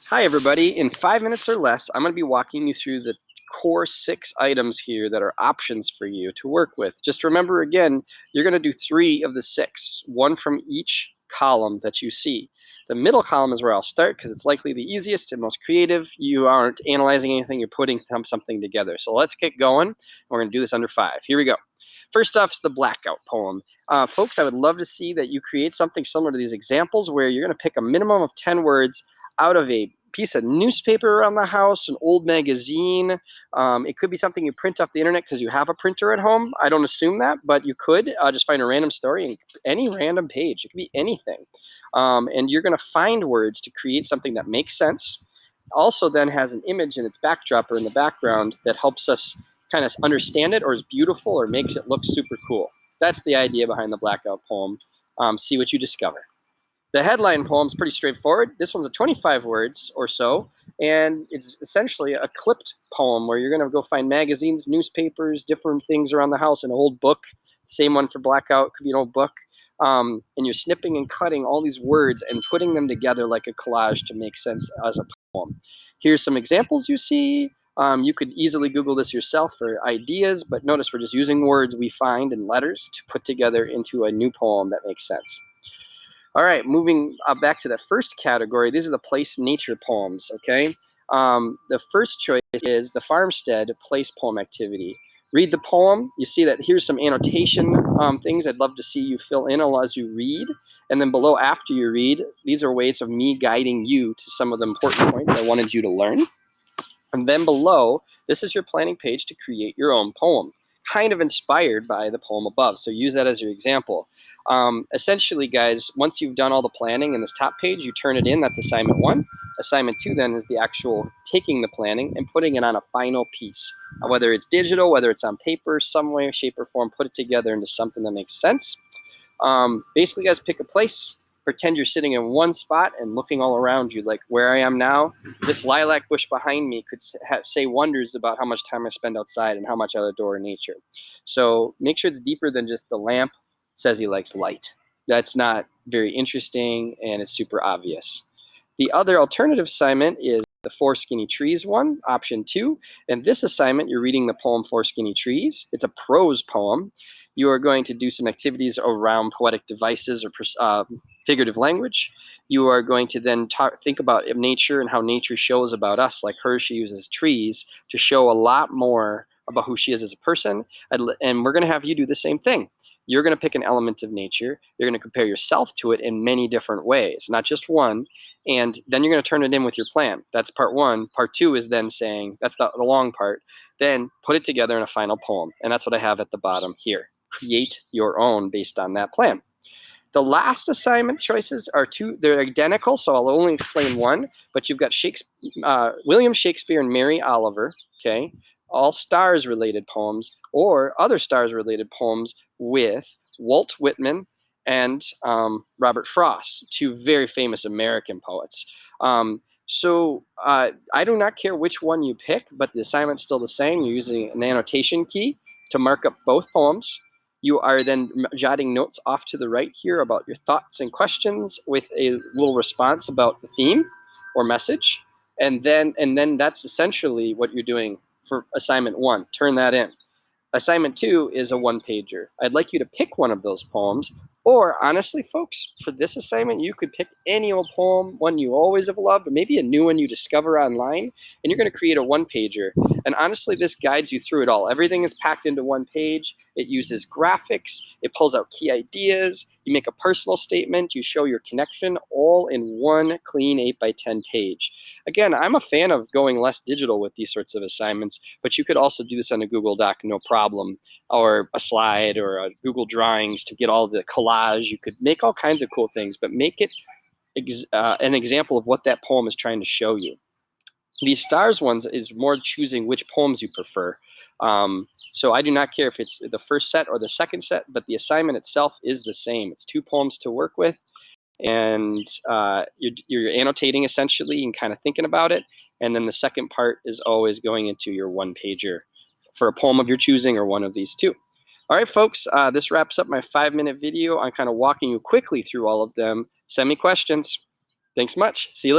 Hi everybody, in 5 minutes or less, I'm going to be walking you through the core 6 items here that are options for you to work with. Just remember again, you're going to do 3 of the 6, one from each column that you see. The middle column is where I'll start because it's likely the easiest and most creative. You aren't analyzing anything, you're putting something together. So let's get going. We're going to do this under 5. Here we go. First off is the blackout poem. Folks, I would love to see that you create something similar to these examples where you're going to pick a minimum of 10 words out of a piece of newspaper around the house, an old magazine. It could be something you print off the internet because you have a printer at home. I don't assume that, but you could just find a random story and any random page. It could be anything. And you're going to find words to create something that makes sense. Also then has an image in its backdrop or in the background that helps us kind of understand it or is beautiful or makes it look super cool. That's the idea behind the blackout poem. See what you discover. The headline poem is pretty straightforward. This one's 25 words or so, and it's essentially a clipped poem where you're going to go find magazines, newspapers, different things around the house, an old book. Same one for blackout, could be an old book. And you're snipping and cutting all these words and putting them together like a collage to make sense as a poem. Here's some examples you see. You could easily Google this yourself for ideas, but notice we're just using words we find in letters to put together into a new poem that makes sense. All right, moving back to the first category, these are the place nature poems, okay? The first choice is the farmstead place poem activity. Read the poem. You see that here's some annotation things I'd love to see you fill in as you read. And then below, after you read, these are ways of me guiding you to some of the important points I wanted you to learn. And then below, this is your planning page to create your own poem, kind of inspired by the poem above. So use that as your example. Essentially, guys, once you've done all the planning in this top page, you turn it in. That's assignment 1. Assignment 2 then is the actual taking the planning and putting it on a final piece. Whether it's digital, whether it's on paper, some way, shape, or form, put it together into something that makes sense. Basically, guys, pick a place. Pretend you're sitting in one spot and looking all around you, like where I am now. This lilac bush behind me could say wonders about how much time I spend outside and how much I adore nature. So make sure it's deeper than just the lamp says he likes light. That's not very interesting and it's super obvious. The other alternative assignment is the 4 Skinny Trees one, option 2. In this assignment, you're reading the poem 4 Skinny Trees. It's a prose poem. You are going to do some activities around poetic devices or figurative language. You are going to then think about nature and how nature shows about us. Like her, she uses trees to show a lot more about who she is as a person. And we're going to have you do the same thing. You're going to pick an element of nature. You're going to compare yourself to it in many different ways, not just one. And then you're going to turn it in with your plan. That's part 1. Part 2 is then saying, that's the long part. Then put it together in a final poem. And that's what I have at the bottom here. Create your own based on that plan. The last assignment choices are 2. They're identical, so I'll only explain one. But you've got William Shakespeare and Mary Oliver, okay? All stars-related poems or other stars-related poems with Walt Whitman and Robert Frost, 2 very famous American poets. So I do not care which one you pick, but the assignment's still the same. You're using an annotation key to mark up both poems. You are then jotting notes off to the right here about your thoughts and questions with a little response about the theme or message. And then that's essentially what you're doing for assignment 1. Turn that in. Assignment 2 is a 1-pager. I'd like you to pick one of those poems, or honestly, folks, for this assignment, you could pick any old poem, one you always have loved, or maybe a new one you discover online, and you're going to create a 1-pager. And honestly, this guides you through it all. Everything is packed into one page. It uses graphics. It pulls out key ideas. You make a personal statement. You show your connection all in one clean 8x10 page. Again, I'm a fan of going less digital with these sorts of assignments, but you could also do this on a Google Doc, no problem, or a slide or a Google Drawings to get all the collage. You could make all kinds of cool things, but make it an example of what that poem is trying to show you. These stars ones is more choosing which poems you prefer. So I do not care if it's the first set or the second set, but the assignment itself is the same. It's 2 poems to work with, and you're annotating essentially and kind of thinking about it. And then the second part is always going into your 1-pager for a poem of your choosing or one of these 2. All right, folks, this wraps up my 5-minute video. I'm kind of walking you quickly through all of them. Send me questions. Thanks much. See you later.